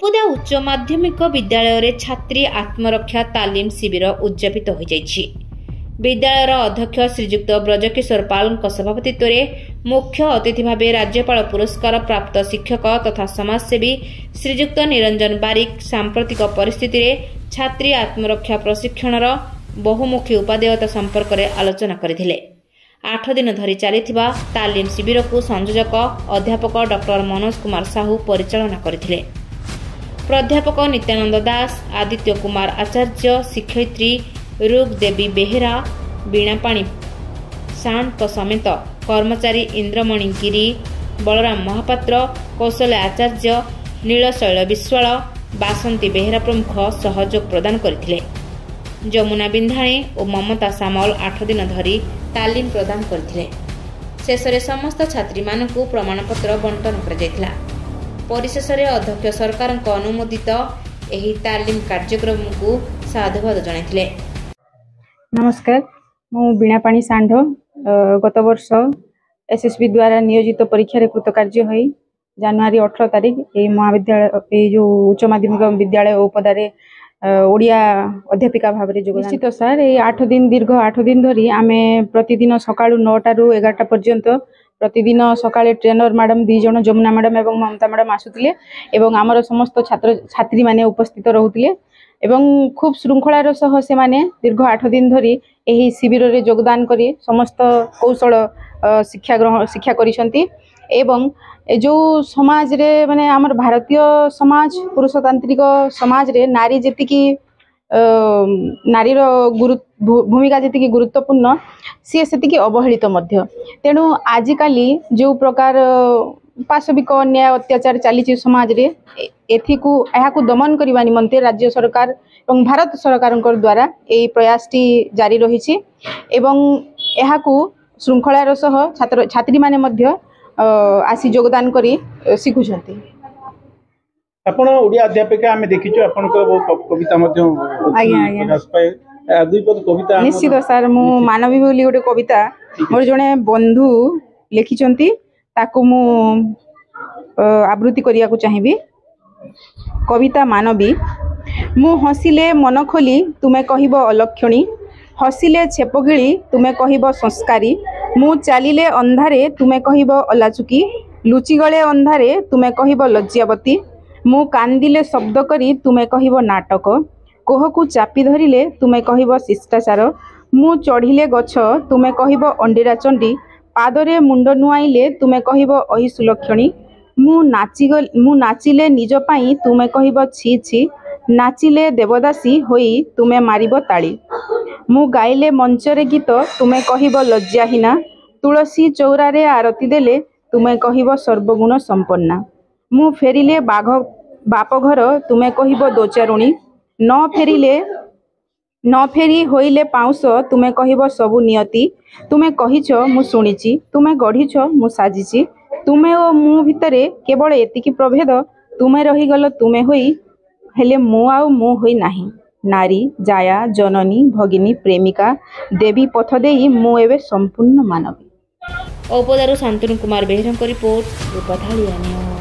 उपदा उच्च माध्यमिक विद्यालय छात्री आत्मरक्षा तालीम शिविर उद्यापित हो जाइछि। विद्यालयर अध्यक्ष श्रीजुक्त ब्रजकिशोर पाल सभापतित्व मुख्य अतिथि भाव राज्यपाल पुरस्कार प्राप्त शिक्षक तथा समाजसेवी श्रीजुक्त निरंजन बारिक सांप्रतिक परिस्थिति में छात्री आत्मरक्षा प्रशिक्षणर बहुमुखी उपादेयता संपर्क में आलोचना करथिले। 8 दिन धरी चलिथिबा तालीम शिविर को संयोजक अध्यापक डॉक्टर मनोज कुमार साहू परिचालना करथिले। प्राध्यापक नित्यानंद दास, आदित्य कुमार आचार्य, शिक्षयित्री रुग देवी बेहेरा, बीणापाणी सांड समेत कर्मचारी इंद्रमणि गिरी, बलराम महापात्र, कौशल आचार्य, नीलशैल विश्वाल, बासंती बेहेरा प्रमुख सहयोग प्रदान करथिले। जमुना बिंधाणी और ममता सामल 8 दिन धरी तालीम प्रदान करथिले। शेष में समस्त छात्री मानकु प्रमाणपत्र बंटन कर परिशेष अध्यक्ष सरकार अनुमोदित एही तालीम कार्यक्रम को साधुवाद जणाइथिले। नमस्कार, मु बीणापाणी सांड गत वर्ष एसएसबी द्वारा नियोजित परीक्षा कृतकार्य होई जनवरी 18 तारिख ये महाविद्यालय जो उच्च माध्यमिक विद्यालय उपदारे ओडिया अध्यापिका भाव में जोगदान। निश्चित सर ये 8 दिन दीर्घ 8 दिन धरी आमे प्रतिदिन सकाळु 9टा रु 11टा पर्यंत प्रतिदिन सकाळे ट्रेनर मैडम 2 जण जमुना मैडम एवं ममता मैडम आसुतिले एवं आमर समस्त छात्र छात्री माने उपस्थित रहुतिले एवं खूब श्रृंखलार सह से माने दीर्घ 8 दिन धरी एही शिविर रे योगदान करी समस्त कौशल शिक्षा करिसंती एवं जो समाज रे माने आमर भारतीय समाज पुरुषतांत्रिक समाज रे नारी जेतिकी नारीर भूमिका जेतिकी गुरुत्वपूर्ण सी सेतिकी अवहेलित मध्य। तेणु आजिकाली जो प्रकार पाशविक अन्याय अत्याचार चली समाज रे एथिकु एहाकु दमन करबा निमंते राज्य सरकार एवं भारत सरकार द्वारा ए प्रयासटी जारी रही एवं एहाकु श्रृंखलार सह छात्र छात्री माने मध्य आसी योगदान करी शिखुछंती। आपण ओडिया अध्यापिका आमे देखिछु आपण को कविता मध्य प्रकाश पाए दुई पद कविता निश्चित सर मु मानवी बोली गोटे कविता मोर जने बंधु लिखिचंती ताकू मु आवृत्ति करिया को चाहिबी। कविता मानवी। मु हसिले मन खोली तुमे कहिबो अलक्षणी, हसिले छेपगिली तुमे कहिबो संस्कारी, मु चालिले अंधारे तुमे कहिबो अलाचुकी, लुचिगले अंधारे तुमे कहिबो लज्जावती, मु कांदिले शब्द करी तुमे कहिबो नाटक, कोहकु चापी धरिले तुमे कहिबो शिष्टाचार, मु चढ़िले गछ तुमे कहिबो अंडीरा चंडी, पादरे मुंड नुआइले तुमे कहिबो अहिसुलक्षणी, मु नाचिले निज पाई तुमे कहिबो छी छी, नाचिले देवदासी होई तुमे मारिबो ताली, मु गाइले मंचरे गीत तुमे कहिबो लज्जाहीना, तुलसी चौरारे आरती देले तुमे कहिबो सर्वगुण संपन्ना, मु फेरिले बाप घर तुमे कहिबो दोचारुणी, न फेरी होइले पाउस तुमे कहिबो सबु नियति, तुमे कहिछ मु सुनिछि, तुमे गढ़िछ मु साजिछि, तुमे ओ मु भितरे केवल एतिकी प्रभेद, तुमे रहीगल तुमे होई हेले मु आउ मु होई नाही, नारी जाया जननी भगिनी प्रेमिका देवी पथ देई मु एबे संपूर्ण मानवी। औपदारु शांतनु कुमार बेहरा रिपोर्ट रूपधालिया।